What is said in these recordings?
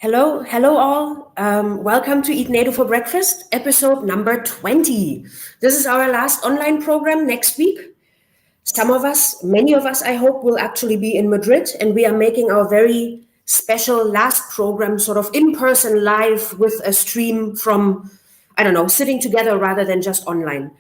Hello all. Welcome to Eat NATO for Breakfast, episode number 20. This is our last online program next week. Many of us, I hope, will actually be in Madrid, and we are making our very special last program sort of in person live with a stream from, I don't know, sitting together rather than just online.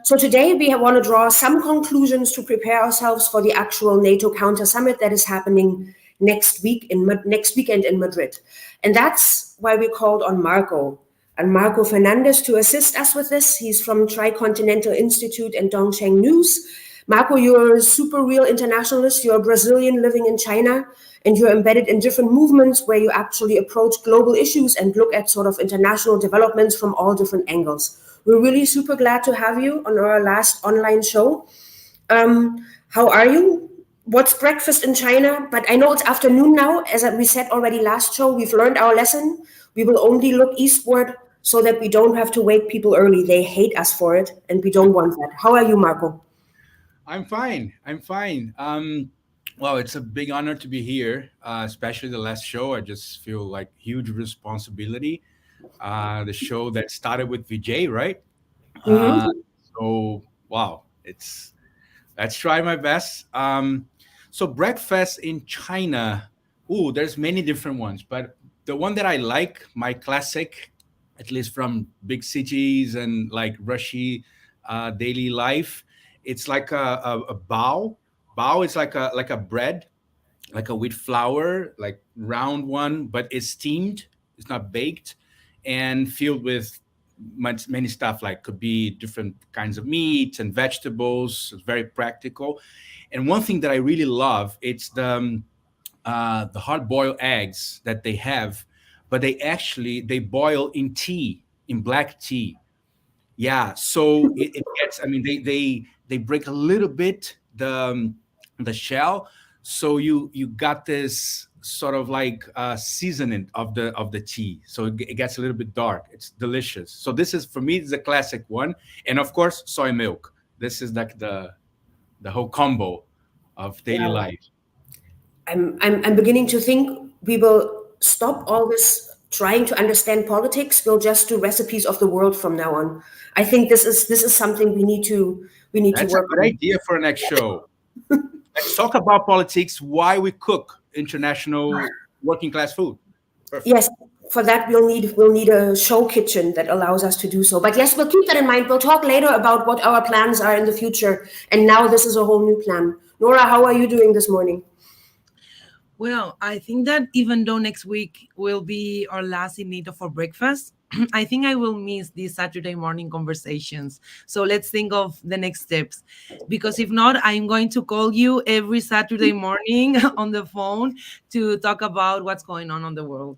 So today we want to draw some conclusions to prepare ourselves for the actual NATO counter summit that is happening next weekend in Madrid. And that's why we called on Marco Fernandes to assist us with this. He's from Tricontinental Institute and Dongsheng News. Marco, you're a super real internationalist. You're a Brazilian living in China, and you're embedded in different movements where you actually approach global issues and look at sort of international developments from all different angles. We're really super glad to have you on our last online show. How are you? What's breakfast in China? But I know it's afternoon now. As we said already last show, we've learned our lesson. We will only look eastward so that we don't have to wake people early. They hate us for it, and we don't want that. How are you, Marco? I'm fine. Well, it's a big honor to be here, especially the last show. I just feel like huge responsibility. The show that started with Vijay, right? Mm-hmm. Wow, let's try my best. So breakfast in China, there's many different ones, but the one that I like, my classic, at least from big cities and like rushy daily life, it's like a bao. Bao is like a bread, like a wheat flour, like round one, but it's steamed. It's not baked, and filled with many stuff. Like could be different kinds of meat and vegetables. It's very practical. And one thing that I really love, it's the hard-boiled eggs that they have, but they boil in tea, in black tea. Yeah, so it gets. I mean, they break a little bit the shell, so you got this sort of like seasoning of the tea, so it gets a little bit dark. It's delicious. So this is for me, it's a classic one, and of course soy milk. This is like the whole combo of daily Yeah. life. I'm beginning to think we will stop all this trying to understand politics. We'll just do recipes of the world from now on. I think this is something we need to That's a work good on. idea for our next show. Let's talk about politics, why we cook international working class food. Perfect. Yes, for that we'll need a show kitchen that allows us to do so. But yes, we'll keep that in mind. We'll talk later about what our plans are in the future. And now this is a whole new plan. Nora, how are you doing this morning? Well, I think that even though next week will be our last in NATO for breakfast, I think I will miss these Saturday morning conversations. So let's think of the next steps. Because if not, I'm going to call you every Saturday morning on the phone to talk about what's going on the world.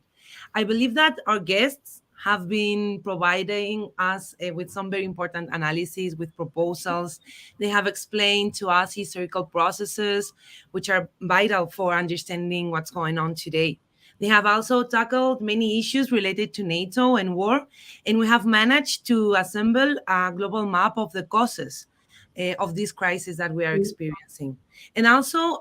I believe that our guests have been providing us with some very important analyses, with proposals. They have explained to us historical processes, which are vital for understanding what's going on today. They have also tackled many issues related to NATO and war, and we have managed to assemble a global map of the causes of this crisis that we are experiencing. And also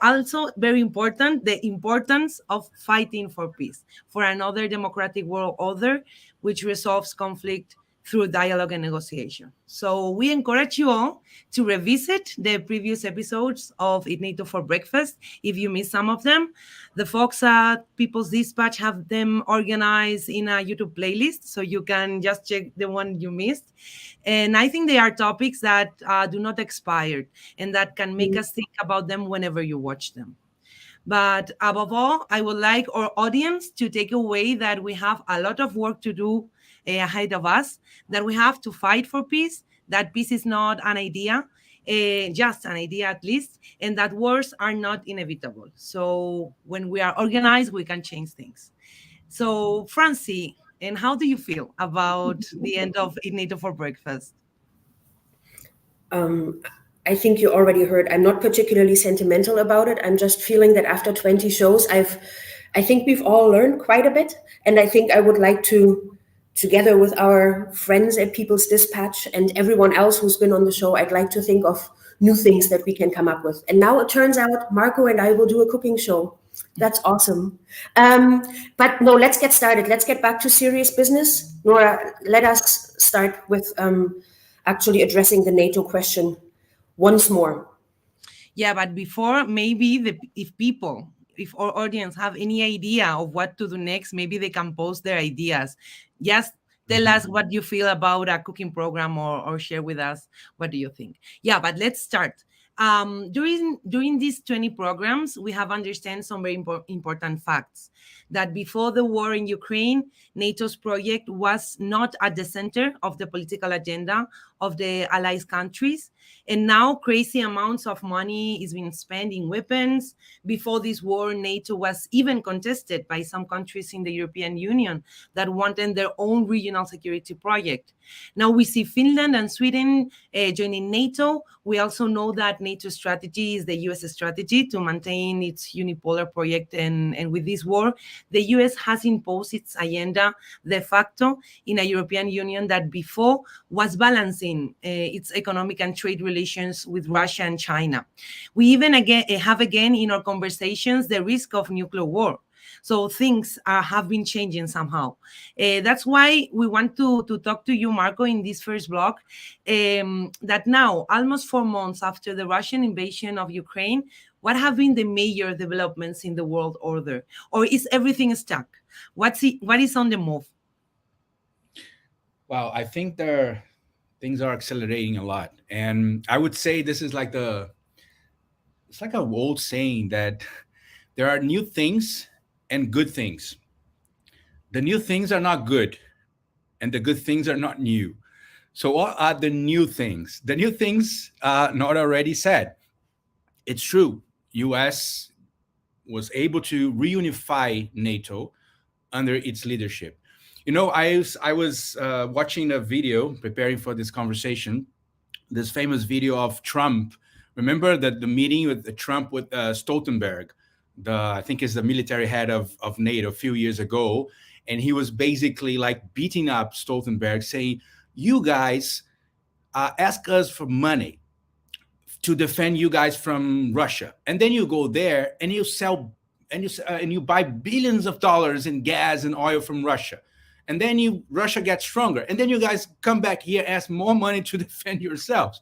very important, the importance of fighting for peace, for another democratic world order, which resolves conflict through dialogue and negotiation. So we encourage you all to revisit the previous episodes of Eat NATO for Breakfast if you missed some of them. The folks at People's Dispatch have them organized in a YouTube playlist, so you can just check the one you missed. And I think they are topics that do not expire and that can make us think about them whenever you watch them. But above all, I would like our audience to take away that we have a lot of work to do ahead of us, that we have to fight for peace, that peace is not an idea, just an idea at least, and that wars are not inevitable. So when we are organized, we can change things. So, Francie, and how do you feel about the end of Eat NATO for Breakfast? I think you already heard. I'm not particularly sentimental about it. I'm just feeling that after 20 shows, I think we've all learned quite a bit. And I think I would like to, together with our friends at People's Dispatch and everyone else who's been on the show, I'd like to think of new things that we can come up with. And now it turns out Marco and I will do a cooking show. That's awesome. But no, let's get started. Let's get back to serious business. Nora, let us start with actually addressing the NATO question once more. Yeah, but before, maybe if our audience have any idea of what to do next, maybe they can post their ideas. Just tell us what you feel about a cooking program, or share with us what do you think. Yeah, but let's start. During these 20 programs, we have understand some very important facts. That before the war in Ukraine, NATO's project was not at the center of the political agenda of the allies countries. And now crazy amounts of money is being spent in weapons. Before this war, NATO was even contested by some countries in the European Union that wanted their own regional security project. Now we see Finland and Sweden joining NATO. We also know that NATO strategy is the US strategy to maintain its unipolar project. And with this war, the US has imposed its agenda de facto in a European Union that before was balancing its economic and trade relations with Russia and China. We even have again in our conversations the risk of nuclear war. So things have been changing somehow. That's why we want to talk to you, Marco, in this first block, that now, almost 4 months after the Russian invasion of Ukraine, what have been the major developments in the world order? Or is everything stuck? What is on the move? Well, I think things are accelerating a lot, and I would say this is like it's like an old saying that there are new things and good things. The new things are not good, and the good things are not new. So what are the new things? The new things, not already said. It's true. U.S. was able to reunify NATO under its leadership. You know, I was watching a video preparing for this conversation, this famous video of Trump. Remember that the meeting with Trump with Stoltenberg, I think is the military head of NATO a few years ago, and he was basically like beating up Stoltenberg, saying, "You guys ask us for money to defend you guys from Russia, and then you go there and you sell and you buy billions of dollars in gas and oil from Russia, and then Russia gets stronger, and then you guys come back here, ask more money to defend yourselves."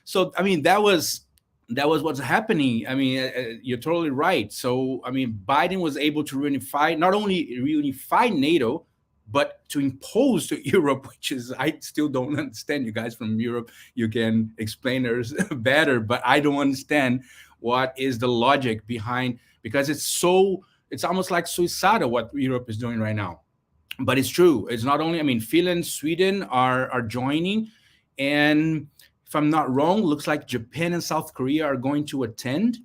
So I mean, that was what's happening. I mean, you're totally right. So I mean, Biden was able to not only reunify NATO, but to impose to Europe, which is, I still don't understand. You guys from Europe, you can explain it better, but I don't understand what is the logic behind, because it's almost like suicidal what Europe is doing right now. But it's true. It's not only, I mean, Finland, Sweden are joining, and if I'm not wrong, looks like Japan and South Korea are going to attend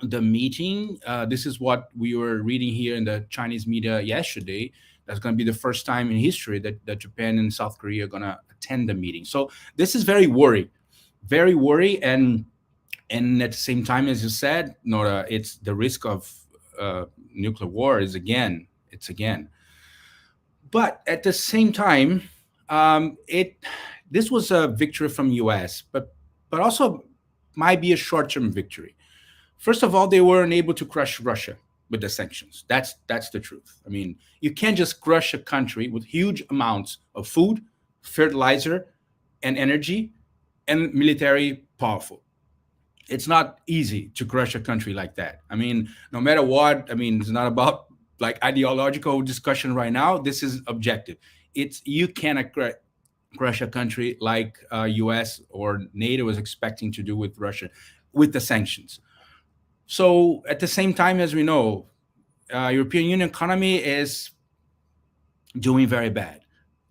the meeting. This is what we were reading here in the Chinese media yesterday. That's going to be the first time in history that Japan and South Korea are going to attend the meeting. So this is very worry, and at the same time, as you said, Nora, it's the risk of nuclear war is again. But at the same time, this was a victory from U.S., but also might be a short-term victory. First of all, they weren't able to crush Russia with the sanctions. That's the truth. I mean, you can't just crush a country with huge amounts of food, fertilizer, and energy, and military powerful. It's not easy to crush a country like that. I mean, no matter what, I mean, it's not about like ideological discussion right now. This is objective. You cannot crush a country like US or NATO is expecting to do with Russia with the sanctions. So at the same time, as we know, European Union economy is doing very bad,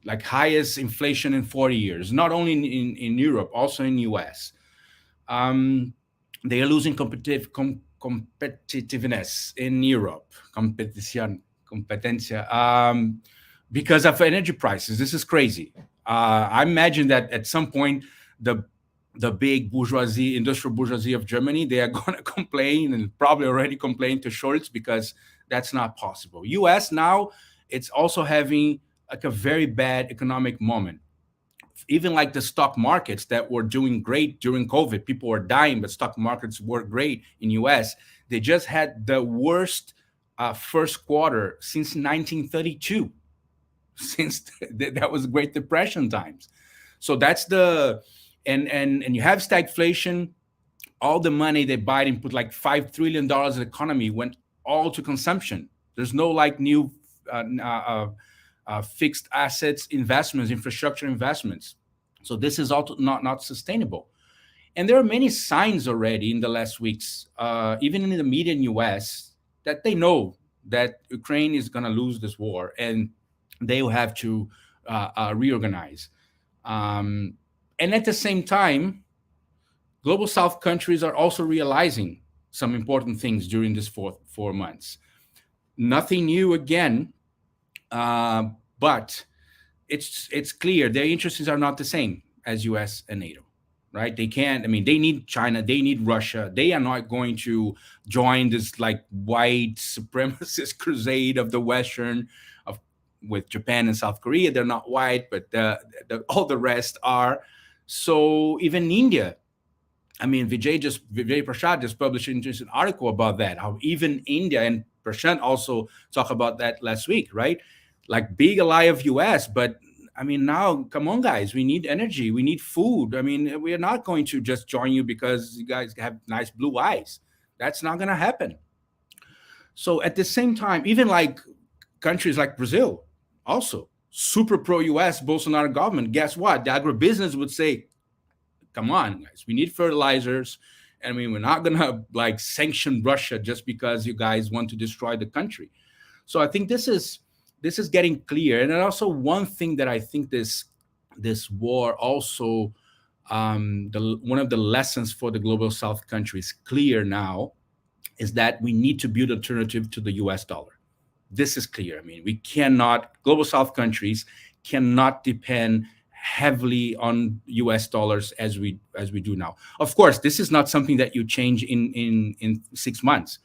like highest inflation in 40 years, not only in Europe, also in US. They are losing competitiveness in Europe, competencia, because of energy prices. This is crazy. I imagine that at some point, the big bourgeoisie, industrial bourgeoisie of Germany, they are going to complain, and probably already complain to Scholz, because that's not possible. US now, it's also having like a very bad economic moment. Even like the stock markets that were doing great during COVID, people were dying, but stock markets were great in US. They just had the worst first quarter since 1932, since that was Great Depression times. So that's and you have stagflation. All the money that Biden put, like $5 trillion in the economy, went all to consumption. There's no like new fixed assets investments, infrastructure investments. So this is also not sustainable. And there are many signs already in the last weeks, even in the media in US, that they know that Ukraine is going to lose this war and they will have to reorganize. And at the same time, global South countries are also realizing some important things during this 4 months. Nothing new again, but it's clear their interests are not the same as US and NATO, right? They can't, I mean, they need China, they need Russia. They are not going to join this like white supremacist crusade of the Western, with Japan and South Korea. They're not white, but all the rest are. So even India, I mean, Vijay Prashad just published an interesting article about that, how even India, and Prashant also talked about that last week, right? Like big ally of US, but I mean, now, come on, guys, we need energy, we need food. I mean, we are not going to just join you because you guys have nice blue eyes. That's not going to happen. So at the same time, even like countries like Brazil, also super pro-US Bolsonaro government, guess what? The agribusiness would say, come on, guys, we need fertilizers. I mean, we're not going to like sanction Russia just because you guys want to destroy the country. So I think this is getting clear. And then also one thing that I think this war also, one of the lessons for the global South countries clear now is that we need to build alternative to the US dollar. This is clear. I mean, global South countries cannot depend heavily on US dollars as we do now. Of course, this is not something that you change in 6 months.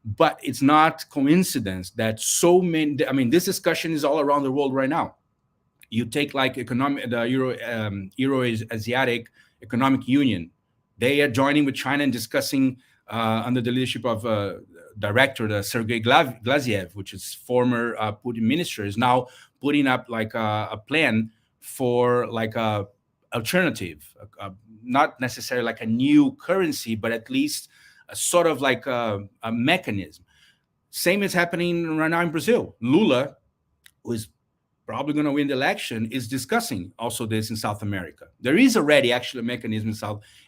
But it's not coincidence that so many, I mean, this discussion is all around the world right now. You take like the Euro-Asiatic Economic Union. They are joining with China and discussing under the leadership of director Sergei Glaziev, which is former Putin minister, is now putting up like a plan for like a alternative, not necessarily like a new currency, but at least a sort of like a mechanism. Same is happening right now in Brazil. Lula, who is probably going to win the election, is discussing also this in South America. There is already actually a mechanism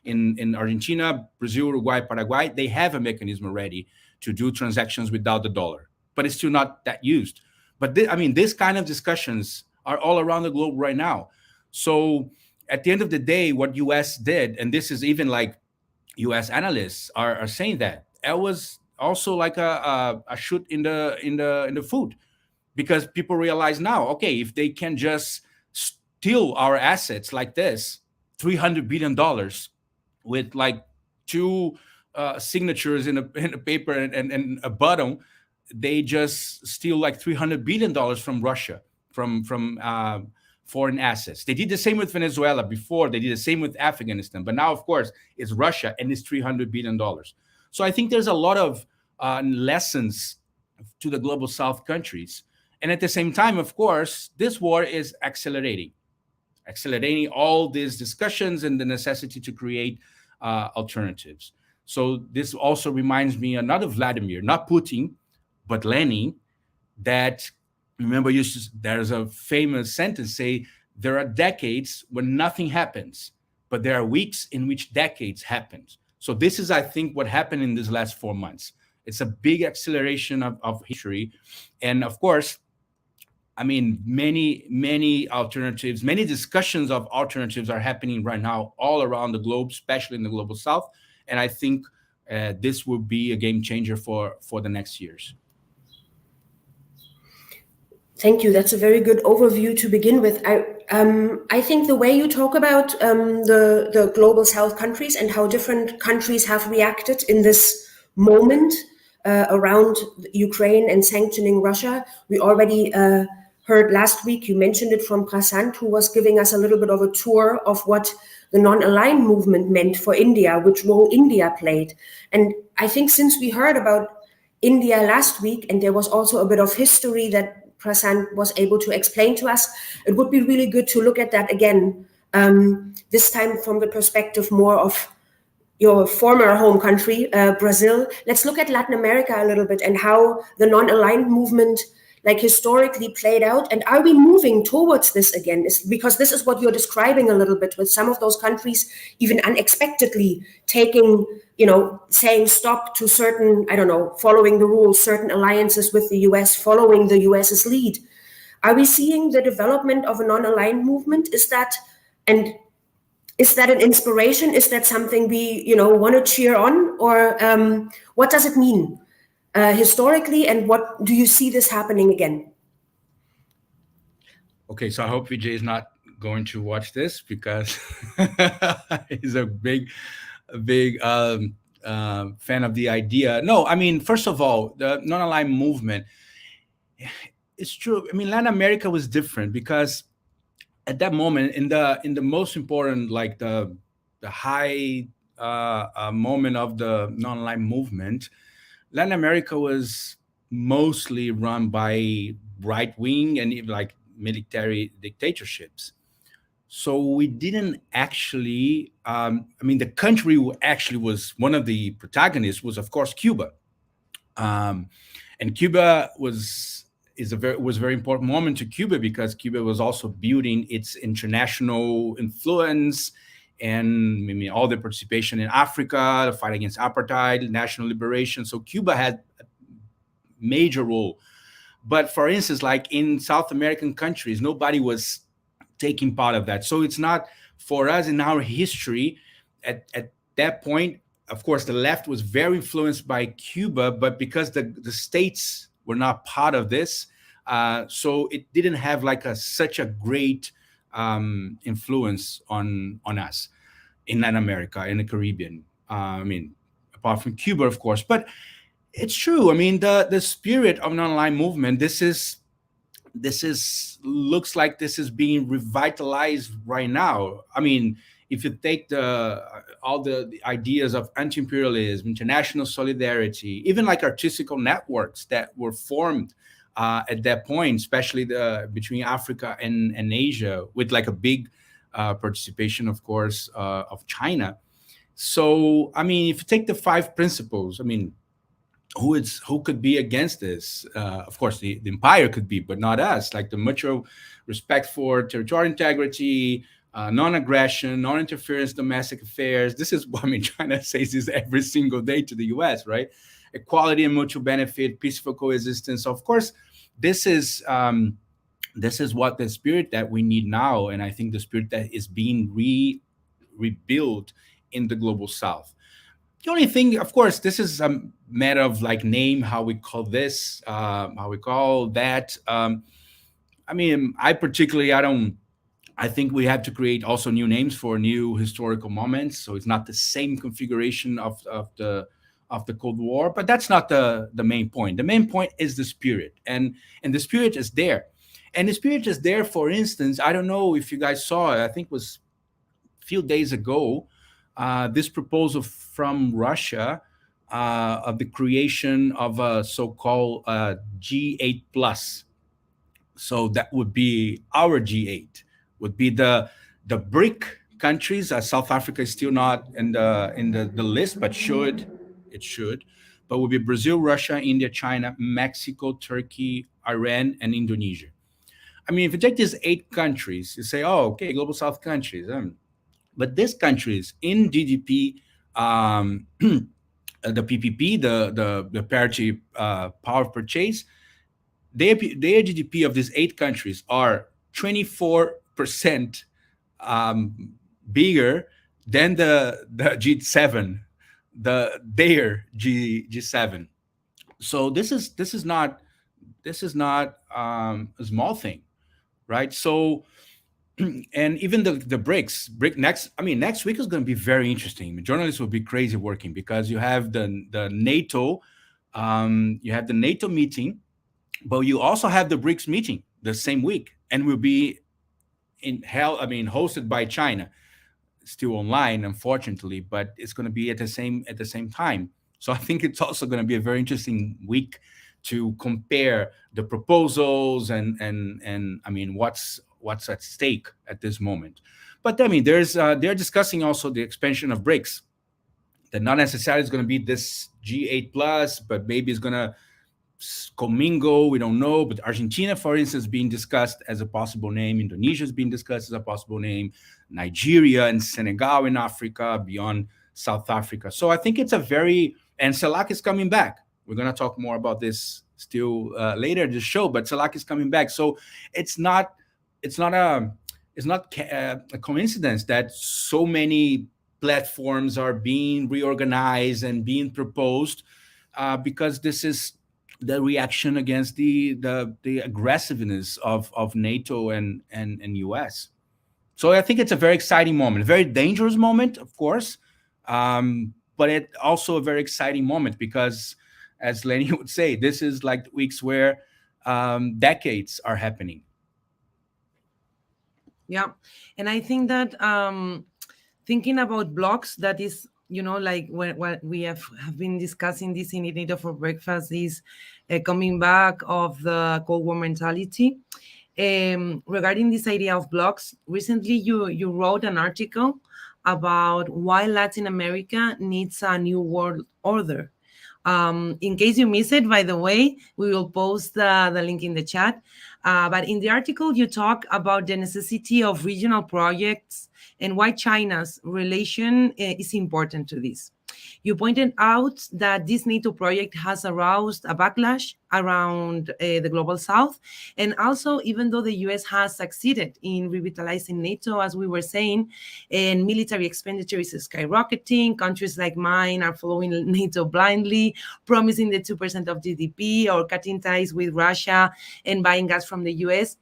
in Argentina, Brazil, Uruguay, Paraguay. They have a mechanism already to do transactions without the dollar, but it's still not that used. But this kind of discussions are all around the globe right now. So at the end of the day, what US did, and this is even like US analysts are saying that it was also like a shoot in the foot, because people realize now, okay, if they can just steal our assets like this, $300 billion with like two signatures in a paper and a button, they just steal like $300 billion from Russia, from foreign assets. They did the same with Venezuela before. They did the same with Afghanistan. But now, of course, it's Russia and it's $300 billion. So I think there's a lot of lessons to the global South countries. And at the same time, of course, this war is accelerating all these discussions and the necessity to create alternatives. So this also reminds me, not of Vladimir, not Putin, but Lenin, that, remember, there's a famous sentence say, there are decades when nothing happens, but there are weeks in which decades happen. So this is, I think, what happened in these last 4 months. It's a big acceleration of history. And of course, I mean, many alternatives, many discussions of alternatives are happening right now all around the globe, especially in the global South. And I think this will be a game changer for the next years. Thank you. That's a very good overview to begin with. I think the way you talk about the global South countries and how different countries have reacted in this moment around Ukraine and sanctioning Russia, we already heard last week, you mentioned it from Prasant, who was giving us a little bit of a tour of what the non-aligned movement meant for India, which role India played. And I think since we heard about India last week, and there was also a bit of history that Prasant was able to explain to us. It would be really good to look at that again, this time from the perspective more of your former home country, Brazil. Let's look at Latin America a little bit and how the non-aligned movement like historically played out, and are we moving towards this again? Because this is what you're describing a little bit, with some of those countries even unexpectedly taking, saying stop to certain, I don't know, following the rules, certain alliances with the US, following the US's lead. Are we seeing the development of a non-aligned movement? And is that an inspiration? Is that something we, want to cheer on? Or what does it mean historically? And what do you see this happening again? Okay, so I hope Vijay is not going to watch this because he's a big fan of the idea. No, I mean, first of all, the non-aligned movement, it's true. I mean, Latin America was different because at that moment, in the most important, like the high moment of the non-aligned movement, Latin America was mostly run by right wing and even like military dictatorships. So we didn't actually. I mean, the country who actually was one of the protagonists was, of course, Cuba, and Cuba was a very important moment to Cuba because Cuba was also building its international influence and I mean all the participation in Africa, the fight against apartheid, national liberation. So Cuba had a major role. But for instance, like in South American countries, nobody was taking part of that. So it's not for us in our history at that point. Of course, the left was very influenced by Cuba, but because the states were not part of this, so it didn't have like such a great influence on us in Latin America, in the Caribbean. I mean, apart from Cuba, of course. But it's true. I mean, the spirit of non-aligned movement. This is looks like this is being revitalized right now. I mean, if you take all the ideas of anti-imperialism, international solidarity, even like artistical networks that were formed at that point, especially between Africa and Asia, with like a big participation, of course, of China. So, I mean, if you take the five principles, I mean, who could be against this? Of course, the empire could be, but not us. Like the mutual respect for territorial integrity, non-aggression, non-interference, domestic affairs. This is what I mean. China says this every single day to the U.S. Right? Equality and mutual benefit, peaceful coexistence. Of course, this is what the spirit that we need now, and I think the spirit that is being rebuilt in the global South. The only thing, of course, this is a matter of like name, how we call this, how we call that. I mean, I think we have to create also new names for new historical moments. So it's not the same configuration of the Cold War, but that's not the main point. The main point is the spirit, and the spirit is there. And the spirit is there, for instance, I don't know if you guys saw it, I think it was a few days ago, this proposal from Russia of the creation of a so-called G8 plus. So that would be our G8, would be the BRIC countries. South Africa is still not in the list, but it should. But would be Brazil, Russia, India, China, Mexico, Turkey, Iran, and Indonesia. I mean, if you take these 8 countries, you say, oh, okay, global South countries. But these countries in GDP, the PPP, the parity power of purchase, their GDP of these 8 countries are 24% bigger than the G7, their G7. So this is not a small thing, right? So. And even the BRIC next week is going to be very interesting. Journalists will be crazy working because you have the NATO, you have the NATO meeting, but you also have the BRICS meeting the same week, and will be hosted by China, still online, unfortunately, but it's going to be at the same time. So I think it's also going to be a very interesting week to compare the proposals and I mean what's at stake at this moment. But I mean, they're discussing also the expansion of BRICS. That not necessarily is going to be this G8 plus, but maybe it's going to commingle. We don't know. But Argentina, for instance, being discussed as a possible name. Indonesia is being discussed as a possible name. Nigeria and Senegal in Africa, beyond South Africa. So I think it's a very, and CELAC is coming back. We're going to talk more about this still later in the show, but CELAC is coming back. So it's not a coincidence that so many platforms are being reorganized and being proposed, because this is the reaction against the aggressiveness of NATO and US. So I think it's a very exciting moment, a very dangerous moment, of course, but it also a very exciting moment because, as Lenny would say, this is like weeks where decades are happening. Yeah, and I think that thinking about blocks, that is, like what we have been discussing this in Nato for Breakfast, is coming back of the Cold War mentality. Regarding this idea of blocks, recently you wrote an article about why Latin America needs a new world order. In case you miss it, by the way, we will post the link in the chat. But in the article, you talk about the necessity of regional projects and why China's relation is important to this. You pointed out that this NATO project has aroused a backlash around the global south. And also, even though the US has succeeded in revitalizing NATO, as we were saying, and military expenditure is skyrocketing, countries like mine are following NATO blindly, promising the 2% of GDP or cutting ties with Russia and buying gas from the US.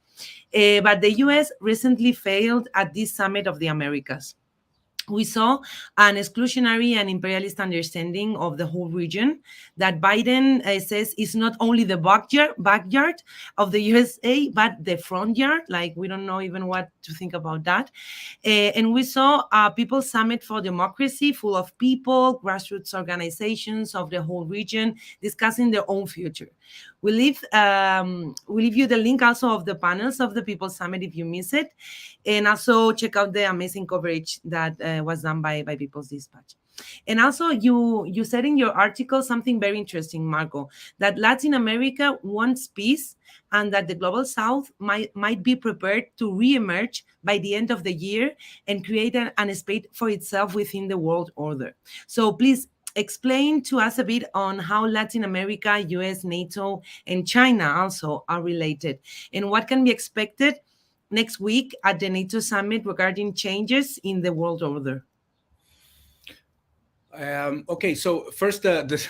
But the US recently failed at this summit of the Americas. We saw an exclusionary and imperialist understanding of the whole region that Biden says is not only the backyard of the USA, but the front yard. Like, we don't know even what to think about that. And we saw a People's Summit for Democracy full of people, grassroots organizations of the whole region discussing their own future. We'll leave you the link also of the panels of the People's Summit if you miss it. And also check out the amazing coverage that was done by People's Dispatch. And also you said in your article something very interesting, Marco, that Latin America wants peace and that the global south might be prepared to reemerge by the end of the year and create an space for itself within the world order. So please explain to us a bit on how Latin America, US, NATO, and China also are related, and what can be expected next week at the NATO summit regarding changes in the world order. Okay, so first, this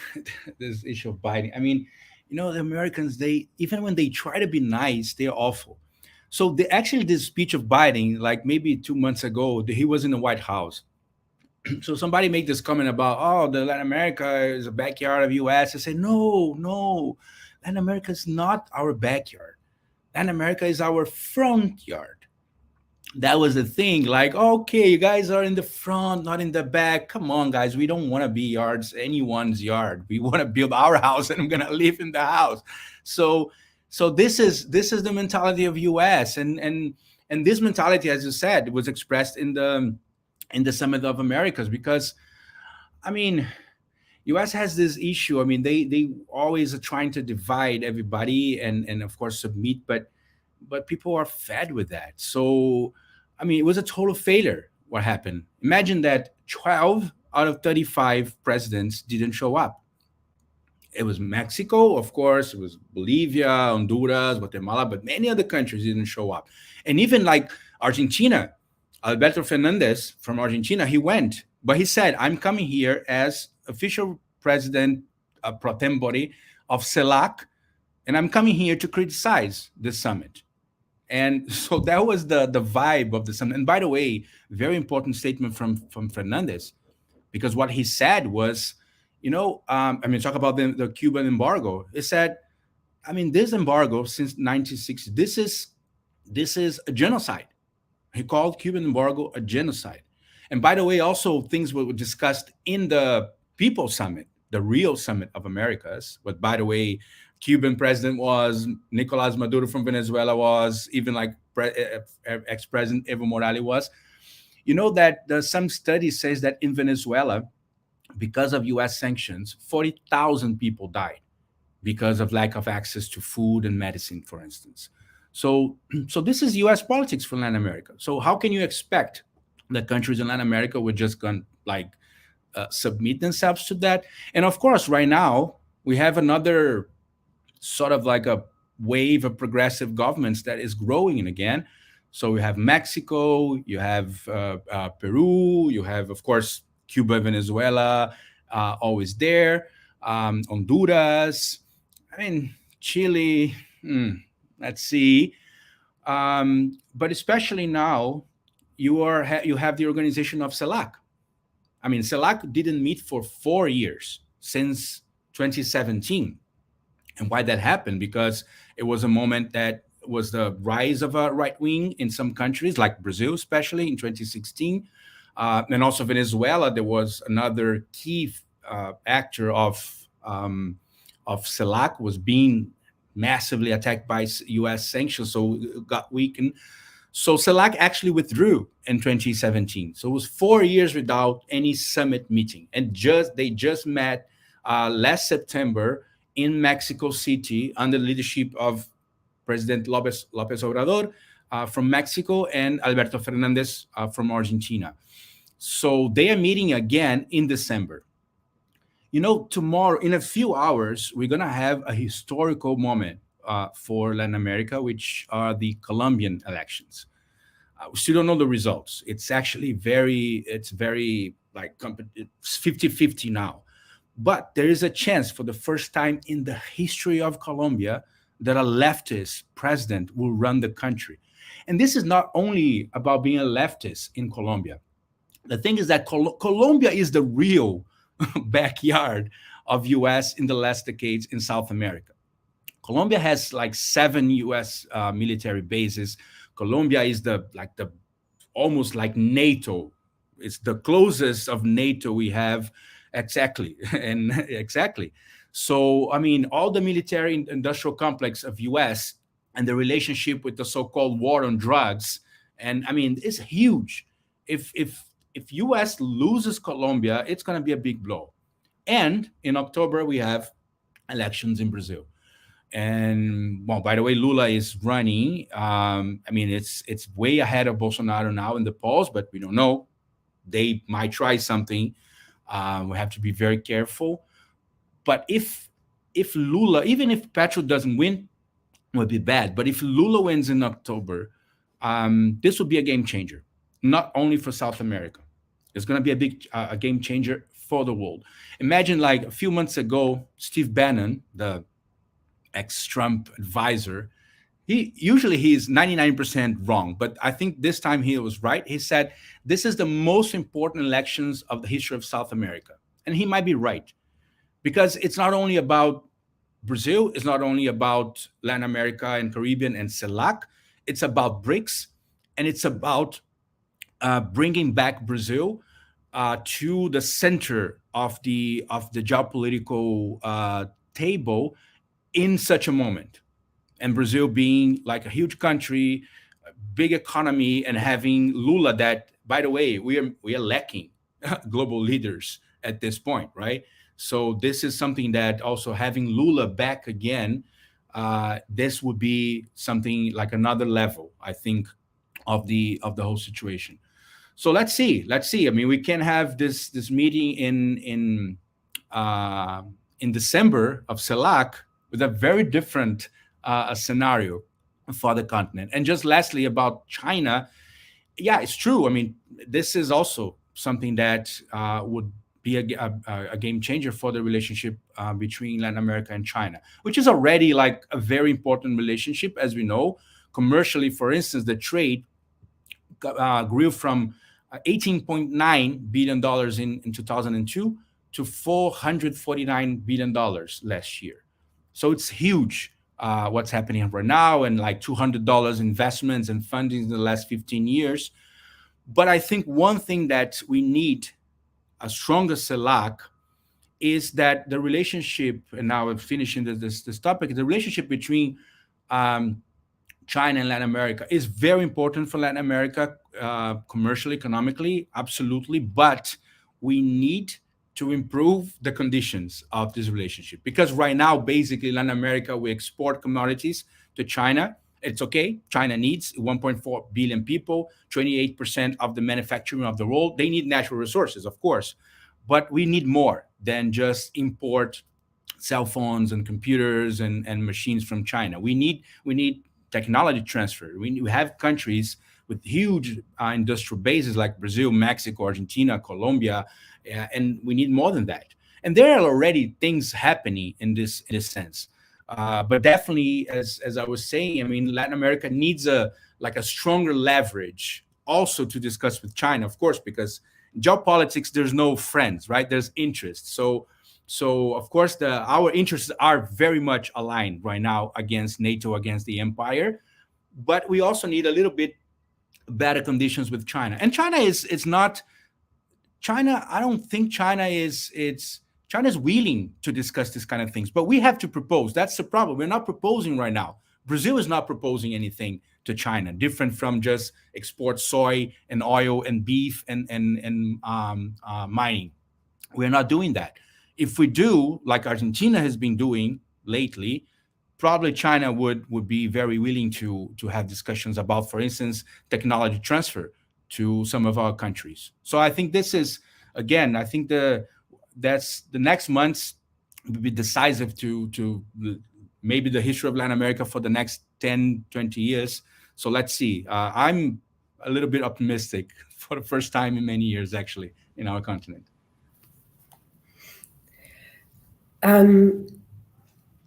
issue of Biden. I mean, the Americans, they, even when they try to be nice, they're awful. So actually, this speech of Biden, like maybe 2 months ago, he was in the White House. So somebody made this comment about, oh, the Latin America is a backyard of US. I said, no, Latin America is not our backyard. Latin America is our front yard. That was the thing. Like, okay, you guys are in the front, not in the back. Come on, guys. We don't want to be anyone's yard. We want to build our house, and I'm gonna live in the house. So this is the mentality of US, and this mentality, as you said, was expressed in the Summit of Americas, because, I mean, US has this issue. I mean, they always are trying to divide everybody and of course submit, but people are fed with that. So, I mean, it was a total failure what happened. Imagine that 12 out of 35 presidents didn't show up. It was Mexico, of course, it was Bolivia, Honduras, Guatemala, but many other countries didn't show up. And even like Argentina, Alberto Fernandes from Argentina, he went, but he said, I'm coming here as official president pro tempore of CELAC, and I'm coming here to criticize the summit. And so that was the vibe of the summit. And by the way, very important statement from Fernandez, because what he said was, talk about the Cuban embargo. He said, I mean, this embargo since 1960, this is a genocide. He called Cuban embargo a genocide. And by the way, also things were discussed in the People's Summit. the real summit of Americas. But by the way, Cuban president was, Nicolas Maduro from Venezuela was, even like ex-president Evo Morales was. You know that some studies says that in Venezuela, because of U.S. sanctions, 40,000 people died because of lack of access to food and medicine, for instance. So, so this is U.S. politics for Latin America. So how can you expect that countries in Latin America would just gonna like submit themselves to that? And of course, right now we have another sort of like a wave of progressive governments that is growing again. So you have Mexico, you have Peru, you have, of course, Cuba, Venezuela, always there, Honduras, I mean, Chile, let's see. But especially now, you have the organization of CELAC. I mean, CELAC didn't meet for 4 years since 2017. And why that happened? Because it was a moment that was the rise of a right wing in some countries, like Brazil, especially in 2016, and also Venezuela. There was another key actor of CELAC was being massively attacked by U.S. sanctions, so it got weakened. So CELAC actually withdrew in 2017. So it was 4 years without any summit meeting, and they just met last September in Mexico City under the leadership of President López Obrador from Mexico and Alberto Fernandes from Argentina. So they are meeting again in December. You know, tomorrow, in a few hours, we're going to have a historical moment for Latin America, which are the Colombian elections. We still don't know the results. It's actually it's very like it's 50-50 now. But there is a chance for the first time in the history of Colombia that a leftist president will run the country. And this is not only about being a leftist in Colombia. The thing is that Colombia is the real backyard of US in the last decades in South America. Colombia has like 7 US military bases. Colombia is the almost like NATO. It's the closest of NATO we have. Exactly. And exactly. So, I mean, all the military industrial complex of US and the relationship with the so-called war on drugs. And I mean, it's huge. If US loses Colombia, it's going to be a big blow. And in October, we have elections in Brazil. And well, by the way, Lula is running. I mean, it's way ahead of Bolsonaro now in the polls, but we don't know. They might try something. We have to be very careful. But if Lula, even if Petro doesn't win, it would be bad. But if Lula wins in October, this will be a game changer, not only for South America. It's going to be a game changer for the world. Imagine like a few months ago, Steve Bannon, the ex-Trump advisor, he's 99% wrong, but I think this time he was right. He said, this is the most important elections of the history of South America. And he might be right, because it's not only about Brazil, it's not only about Latin America and Caribbean and CELAC, it's about BRICS, and it's about bringing back Brazil to the center of the geopolitical table in such a moment. And Brazil being like a huge country, a big economy, and having Lula that, by the way, we are lacking global leaders at this point, right? So this is something that also having Lula back again, this would be something like another level, I think, of the whole situation. So let's see. I mean, we can have this meeting in December of CELAC with a very different scenario for the continent. And just lastly about China, yeah, it's true. I mean, this is also something that would be a game changer for the relationship between Latin America and China, which is already like a very important relationship, as we know. Commercially, for instance, the trade grew from $18.9 billion in 2002 to $449 billion last year. So it's huge what's happening right now, and like $200 investments and funding in the last 15 years. But I think one thing that we need a stronger CELAC is that the relationship, and now I'm finishing this topic, the relationship between China and Latin America is very important for Latin America, commercially, economically, absolutely. But we need to improve the conditions of this relationship, because right now, basically, Latin America, we export commodities to China. It's okay. China needs 1.4 billion people, 28% of the manufacturing of the world. They need natural resources, of course, but we need more than just import cell phones and computers and machines from China. We need technology transfer. We have countries with huge industrial bases like Brazil, Mexico, Argentina, Colombia, and we need more than that. And there are already things happening in this sense. But definitely, as I was saying, I mean, Latin America needs a stronger leverage also to discuss with China, of course, because in geopolitics, there's no friends, right? There's interests. So of course, our interests are very much aligned right now against NATO, against the empire. But we also need a little bit better conditions with China. And China is not China. I don't think China's willing to discuss this kind of things. But we have to propose. That's the problem. We're not proposing right now. Brazil is not proposing anything to China, different from just export soy and oil and beef and mining. We're not doing that. If we do, like Argentina has been doing lately, probably China would be very willing to have discussions about, for instance, technology transfer to some of our countries. So I think this is, again, I think that's the next months will be decisive to maybe the history of Latin America for the next 10, 20 years. So let's see. I'm a little bit optimistic for the first time in many years, actually, in our continent.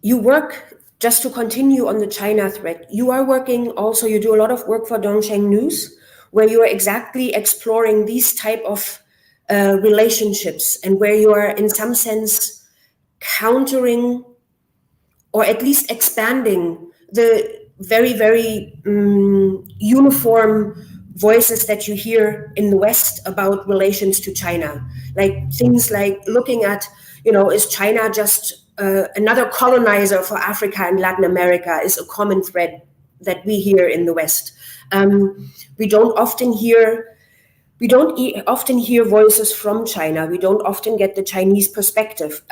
You work, just to continue on the China thread, you are working also, you do a lot of work for Dongsheng News, where you are exactly exploring these type of relationships, and where you are in some sense countering or at least expanding the very, very uniform voices that you hear in the West about relations to China. Like things like looking at, is China just another colonizer for Africa and Latin America is a common thread that we hear in the West. We don't often hear voices from China. We don't often get the Chinese perspective.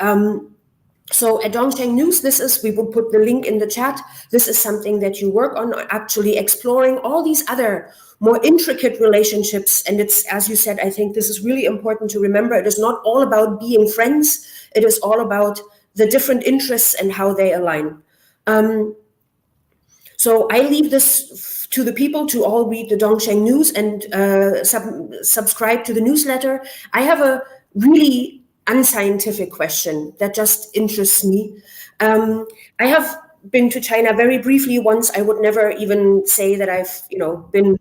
So at Dongsheng News, we will put the link in the chat. This is something that you work on, actually exploring all these other more intricate relationships. And it's, as you said, I think this is really important to remember. It is not all about being friends. It is all about the different interests and how they align. So I leave this to the people to all read the Dongsheng News and subscribe to the newsletter. I have a really unscientific question that just interests me. I have been to China very briefly once. I would never even say that I've been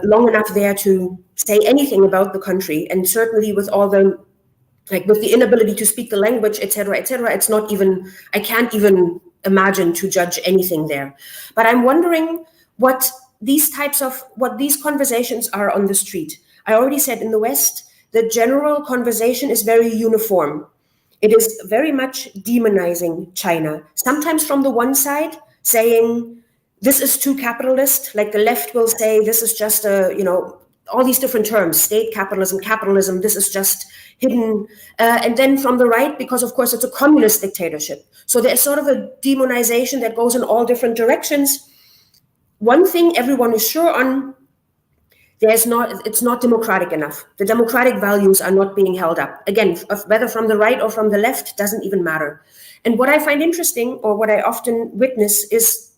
long enough there to say anything about the country, and certainly with all the with the inability to speak the language, etc., it's not even, I can't even imagine to judge anything there. But I'm wondering what these conversations are on the street. I already said in the West, the general conversation is very uniform. It is very much demonizing China. Sometimes from the one side, saying this is too capitalist, like the left will say this is just all these different terms, state capitalism, this is just hidden. And then from the right, because of course it's a communist dictatorship. So there's sort of a demonization that goes in all different directions. One thing everyone is sure on, it's not democratic enough. The democratic values are not being held up. Again, whether from the right or from the left doesn't even matter. And what I find interesting, or what I often witness, is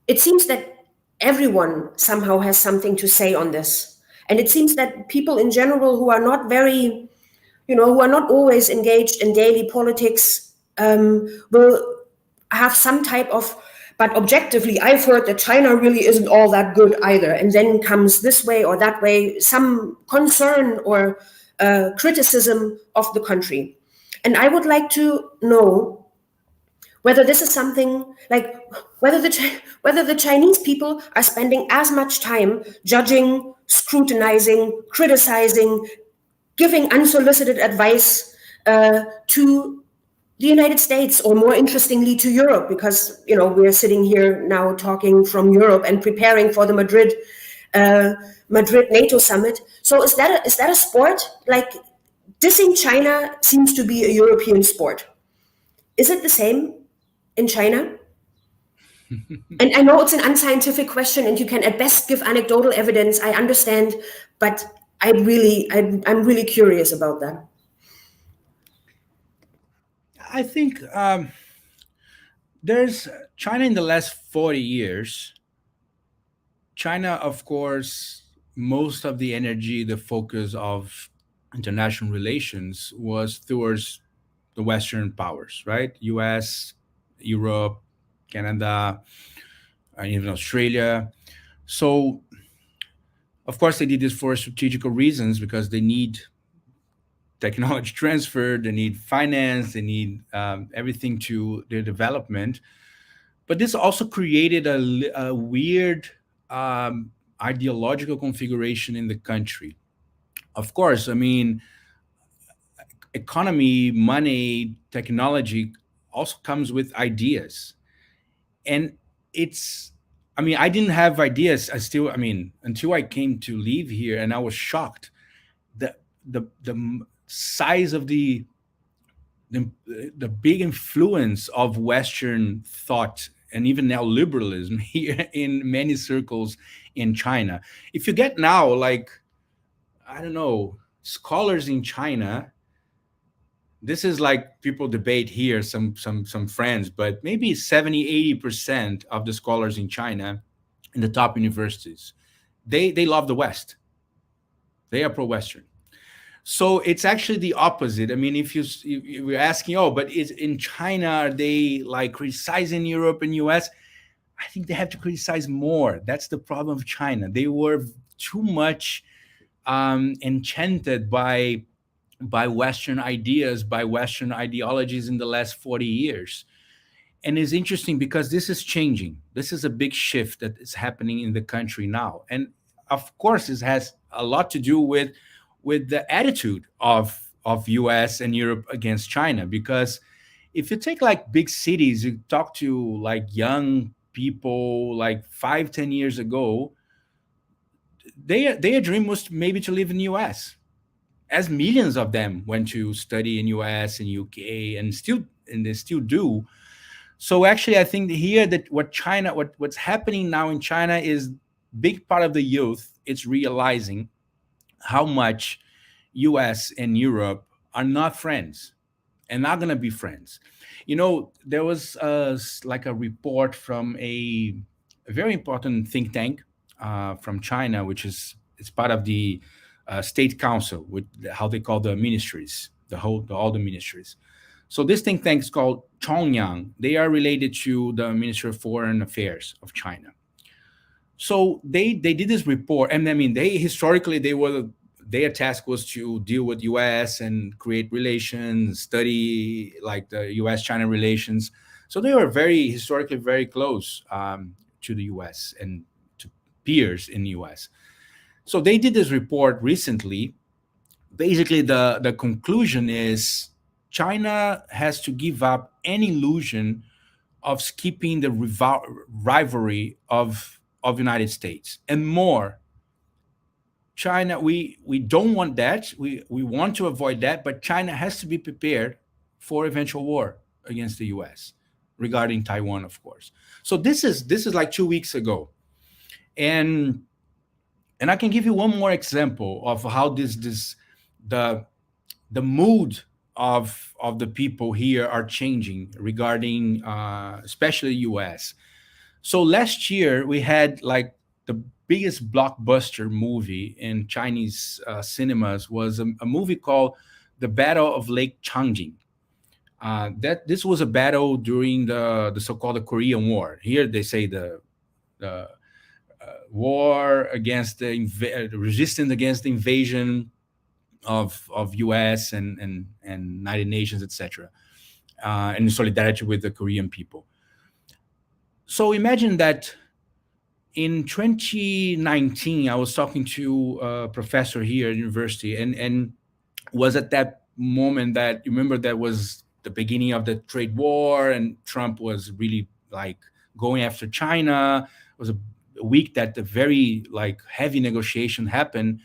it seems that everyone somehow has something to say on this. And it seems that people in general who are not very, who are not always engaged in daily politics will have some type of, but objectively, I've heard that China really isn't all that good either. And then comes this way or that way, some concern or criticism of the country. And I would like to know whether this is something like, whether the Chinese people are spending as much time judging, scrutinizing, criticizing, giving unsolicited advice to the United States, or more interestingly to Europe, because we're sitting here now talking from Europe and preparing for the Madrid NATO summit. So is that a sport? Like, dissing China seems to be a European sport. Is it the same in China? And I know it's an unscientific question, and you can at best give anecdotal evidence. I understand, but I'm really curious about that. I think there's China in the last 40 years. China, of course, most of the energy, the focus of international relations was towards the Western powers, right? US, Europe, Canada, and even Australia. So, of course, they did this for strategical reasons because they need technology transfer, they need finance, they need everything to their development. But this also created a weird ideological configuration in the country. Of course, I mean, economy, money, technology also comes with ideas. And it's, I mean, I didn't have ideas. I mean, until I came to live here, and I was shocked. The size of the, the big influence of Western thought and even neoliberalism here in many circles in China. If you get now, like, I don't know, scholars in China, this is like people debate here, some friends, but maybe 70-80% of the scholars in China in the top universities, they love the West. They are pro-Western. So it's actually the opposite. I mean, if you're asking, oh, but is in China, are they like criticizing Europe and US? I think they have to criticize more. That's the problem of China. They were too much enchanted by Western ideas, by Western ideologies in the last 40 years. And it's interesting because this is changing. This is a big shift that is happening in the country now. And of course, it has a lot to do with the attitude of US and Europe against China. Because if you take like big cities, you talk to like young people like 5-10 years ago, their dream was maybe to live in the US, as millions of them went to study in US and UK and they still do. So actually, I think here that what's happening now in China is big part of the youth is realizing how much US and Europe are not friends and not going to be friends. There was like a report from a very important think tank from China, which is it's part of the state council, with how they call the ministries, all the ministries. So this think tank is called Chongyang. They are related to the Ministry of Foreign Affairs of China. So they did this report, and I mean, their task was to deal with US and create relations, study like the US-China relations. So they were historically very close to the US and to peers in the US. So they did this report recently. Basically, the conclusion is China has to give up any illusion of skipping the rivalry of United States. And more, China, we don't want that. We want to avoid that, but China has to be prepared for eventual war against the US regarding Taiwan, of course. So this is like 2 weeks ago. And I can give you one more example of how the mood of the people here are changing regarding especially US. So last year we had like the biggest blockbuster movie in Chinese cinemas was a movie called The Battle of Lake Changjin. This was a battle during the so-called Korean War. Here they say the war against the resistance against the invasion of US and United Nations, etc., and in solidarity with the Korean people. So imagine that in 2019, I was talking to a professor here at university, and was at that moment that you remember that was the beginning of the trade war, and Trump was really like going after China. It was a week that the very like heavy negotiation happened.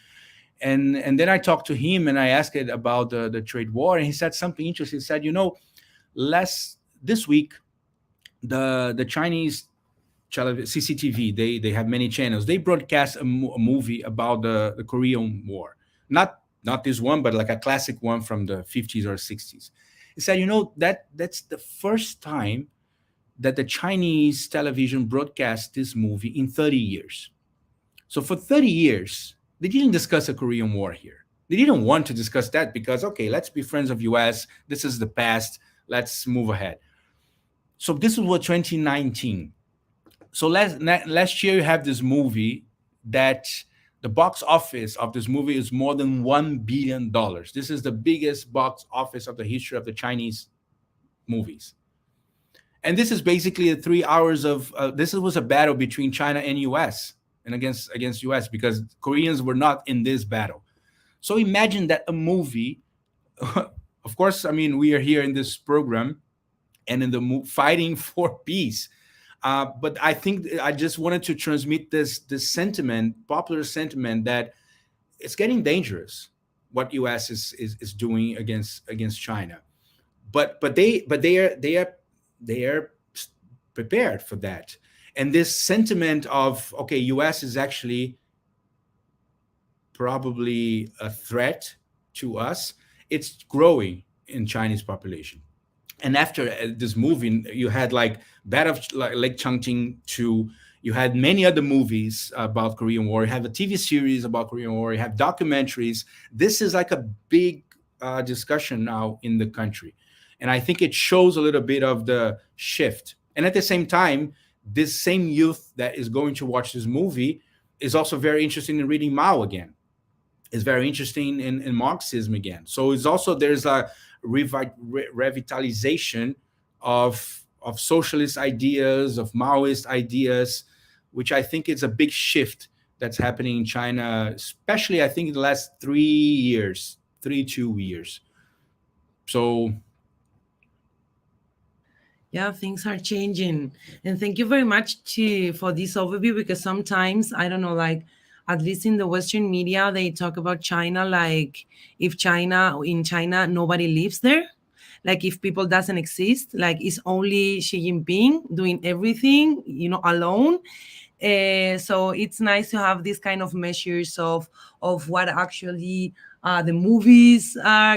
And then I talked to him and I asked it about the trade war, and he said something interesting. He said, last this week, the Chinese CCTV, they have many channels. They broadcast a movie about the Korean War, not this one, but like a classic one from the 50s or 60s. He said, that's the first time that the Chinese television broadcast this movie in 30 years. So for 30 years, they didn't discuss a Korean War here. They didn't want to discuss that because, okay, let's be friends of US. This is the past. Let's move ahead. So this was 2019. So last year you have this movie that the box office of this movie is more than $1 billion. This is the biggest box office of the history of the Chinese movies. And this is basically 3 hours of, this was a battle between China and US and against US, because Koreans were not in this battle. So imagine that a movie, of course, we are here in this program and in the fighting for peace. But I think I just wanted to transmit this sentiment, popular sentiment, that it's getting dangerous what US is doing against China. But they are prepared for that. And this sentiment of, okay, US is actually probably a threat to us, it's growing in Chinese population. And after this movie, you had like Battle of Lake Changqing 2. You had many other movies about Korean War. You have a TV series about Korean War. You have documentaries. This is like a big discussion now in the country. And I think it shows a little bit of the shift. And at the same time, this same youth that is going to watch this movie is also very interested in reading Mao again. Is very interesting in Marxism again. So it's also, there's a revitalization of socialist ideas, of Maoist ideas, which I think is a big shift that's happening in China, especially I think in the last 2 years. So yeah, things are changing. And thank you very much for this overview, because sometimes, I don't know, like, at least in the Western media, they talk about China like if in China, nobody lives there. Like if people doesn't exist, like it's only Xi Jinping doing everything, alone. So it's nice to have this kind of measures of what actually the movies are,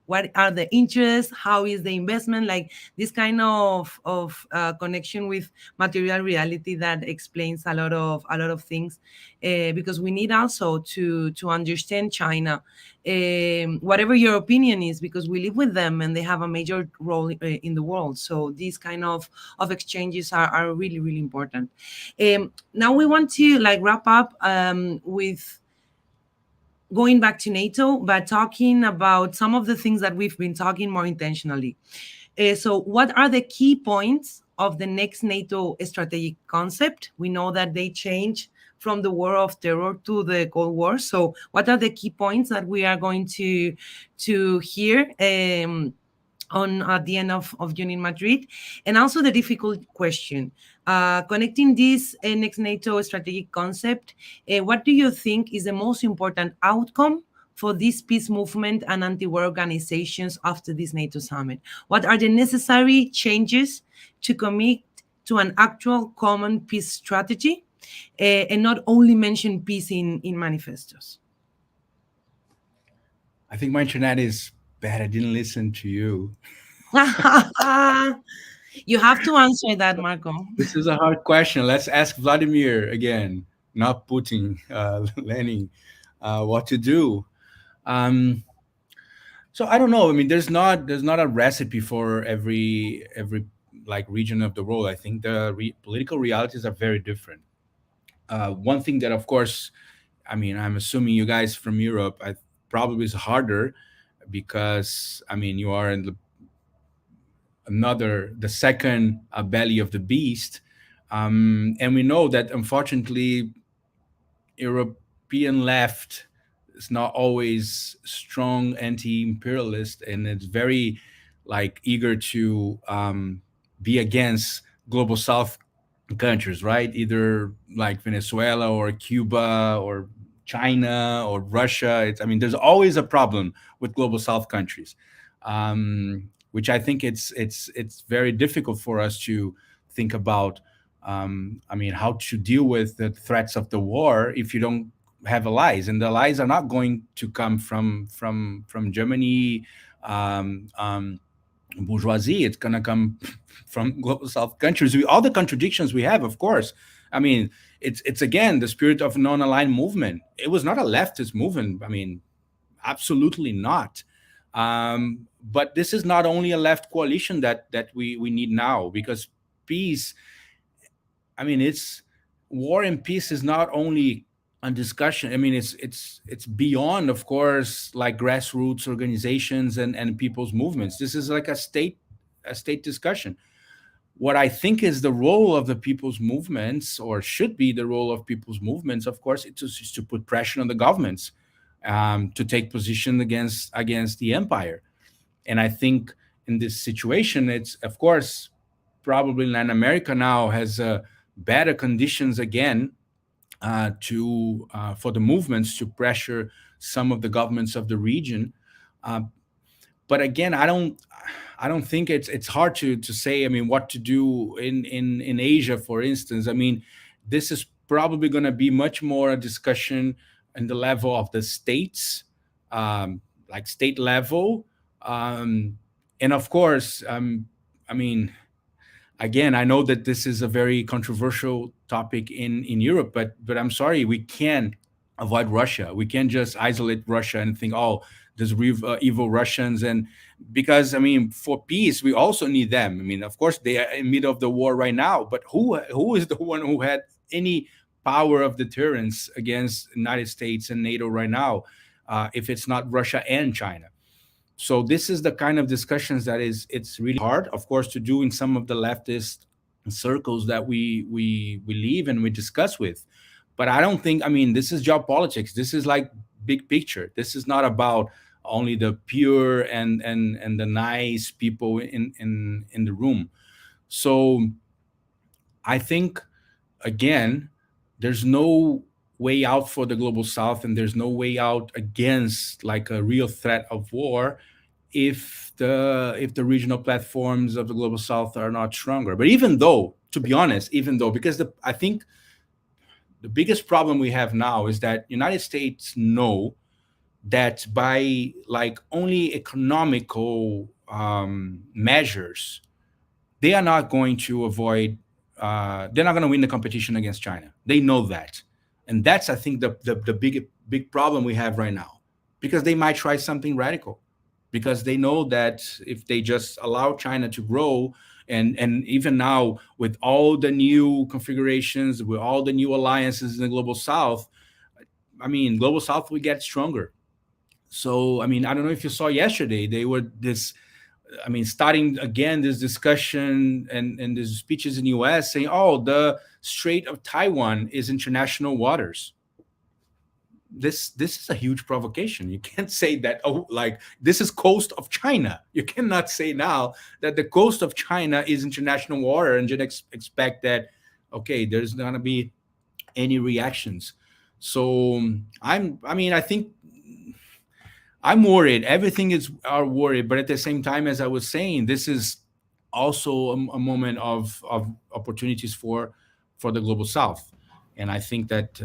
what are the interests, how is the investment, like this kind of connection with material reality that explains a lot of things, because we need also to understand China, whatever your opinion is, because we live with them and they have a major role in the world. So these kind of exchanges are really, really important. Now we want to like wrap up with going back to NATO, but talking about some of the things that we've been talking more intentionally. So what are the key points of the next NATO strategic concept? We know that they change from the war of terror to the Cold War. So what are the key points that we are going to hear on at the end of June in Madrid? And also the difficult question, connecting this next NATO strategic concept, what do you think is the most important outcome for this peace movement and anti-war organizations after this NATO summit? What are the necessary changes to commit to an actual common peace strategy, and not only mention peace in manifestos? I think my internet is bad. I didn't listen to you. You have to answer that, Marco. This is a hard question. Let's ask Vladimir again, not Putin, Lenin, what to do. So I don't know. There's not a recipe for every like region of the world. I think the political realities are very different. One thing that, of course, I'm assuming you guys from Europe, probably is harder because you are in the second belly of the beast, and we know that unfortunately European left it's not always strong anti-imperialist, and it's very like eager to be against global South countries, right? Either like Venezuela or Cuba or China or Russia. I mean, there's always a problem with global South countries, which I think it's very difficult for us to think about. I mean, how to deal with the threats of the war if you don't have allies, and the allies are not going to come from Germany. Um, um, Bourgeoisie, it's going to come from global South countries. All the contradictions we have, of course. I mean, it's again the spirit of non-aligned movement. It was not a leftist movement. I mean, absolutely not. But this is not only a left coalition that we need now, because peace. I mean, it's war and peace is not only a discussion. I mean, it's beyond, of course, like grassroots organizations and people's movements. This is like a state discussion. What I think is the role of the people's movements, or should be the role of people's movements, of course, is to put pressure on the governments, to take position against the empire. And I think in this situation, it's of course probably Latin America now has better conditions again to for the movements to pressure some of the governments of the region. Uh, but again, I don't think it's hard to say. I mean, what to do in Asia, for instance. I mean, this is probably going to be much more a discussion in the level of the states, like state level, and of course, I mean, again, I know that this is a very controversial topic in Europe, but I'm sorry, we can't avoid Russia. We can't just isolate Russia and think, oh, there's evil Russians, and because I mean, for peace, we also need them. I mean, of course, they are in the middle of the war right now, but who is the one who had any power of deterrence against the United States and NATO right now, if it's not Russia and China? So this is the kind of discussions that it's really hard, of course, to do in some of the leftist circles that we live and we discuss with. But I don't think, I mean, this is geopolitics. This is like big picture. This is not about only the pure and the nice people in the room. So I think, again, there's no way out for the global South, and there's no way out against like a real threat of war if the regional platforms of the global South are not stronger. But even though, to be honest, because I think the biggest problem we have now is that United States know that by like only economical measures, they are not going to avoid. They're not going to win the competition against China. They know that, and that's, I think, the big problem we have right now, because they might try something radical, because they know that if they just allow China to grow, and even now with all the new configurations, with all the new alliances in the global South, I mean, global South will get stronger. So, I mean, I don't know if you saw yesterday, they were starting again this discussion and these speeches in the US saying, oh, the Strait of Taiwan is international waters. This is a huge provocation. You can't say that, oh, like this is coast of China. You cannot say now that the coast of China is international water and just expect that, okay, there's not gonna be any reactions. So I think I'm worried. Everything is our worry, but at the same time, as I was saying, this is also a moment of opportunities for the global South, and I think that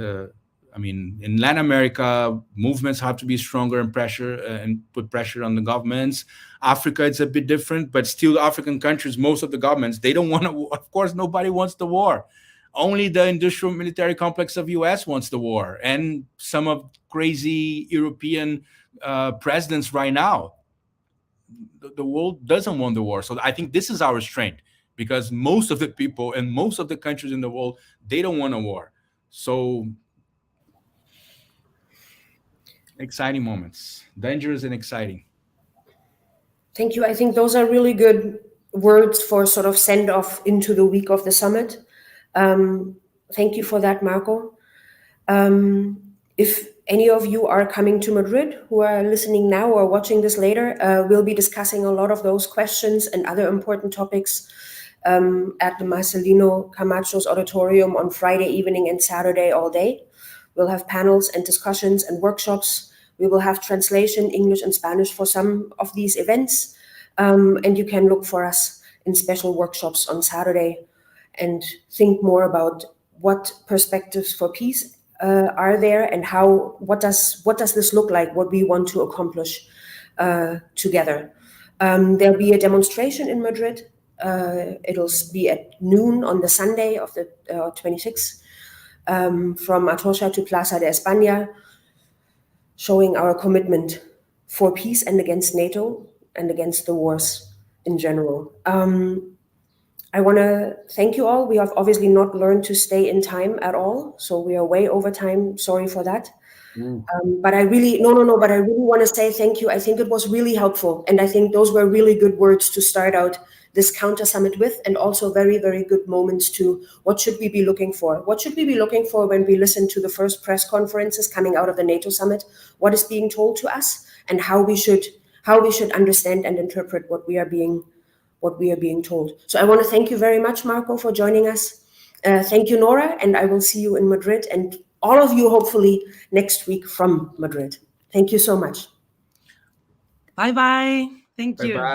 in Latin America, movements have to be stronger and put pressure on the governments. Africa, it's a bit different, but still, African countries, most of the governments, they don't want to. Of course, nobody wants the war. Only the industrial military complex of US wants the war, and some of crazy European presidents right now. The world doesn't want the war. So I think this is our strength, because most of the people and most of the countries in the world, they don't want a war. So exciting moments, dangerous and exciting. Thank you. I think those are really good words for sort of send off into the week of the summit. Thank you for that, Marco. If any of you are coming to Madrid who are listening now or watching this later, we'll be discussing a lot of those questions and other important topics at the Marcelino Camacho's auditorium on Friday evening and Saturday all day. We'll have panels and discussions and workshops. We will have translation, English and Spanish for some of these events. And you can look for us in special workshops on Saturday and think more about what perspectives for peace are there and what does this look like, what we want to accomplish together. There'll be a demonstration in Madrid. It'll be at noon on the Sunday of the 26th from Atocha to Plaza de España, showing our commitment for peace and against NATO and against the wars in general. I want to thank you all. We have obviously not learned to stay in time at all, so we are way over time. Sorry for that. But I really want to say thank you. I think it was really helpful, and I think those were really good words to start out this counter summit with, and also very, very good moments to what should we be looking for? What should we be looking for when we listen to the first press conferences coming out of the NATO summit? What is being told to us, and how we should understand and interpret what we are being told. So I want to thank you very much, Marco, for joining us. Thank you, Nora, and I will see you in Madrid, and all of you hopefully next week from Madrid. Thank you so much. Bye-bye. Thank you. Bye-bye.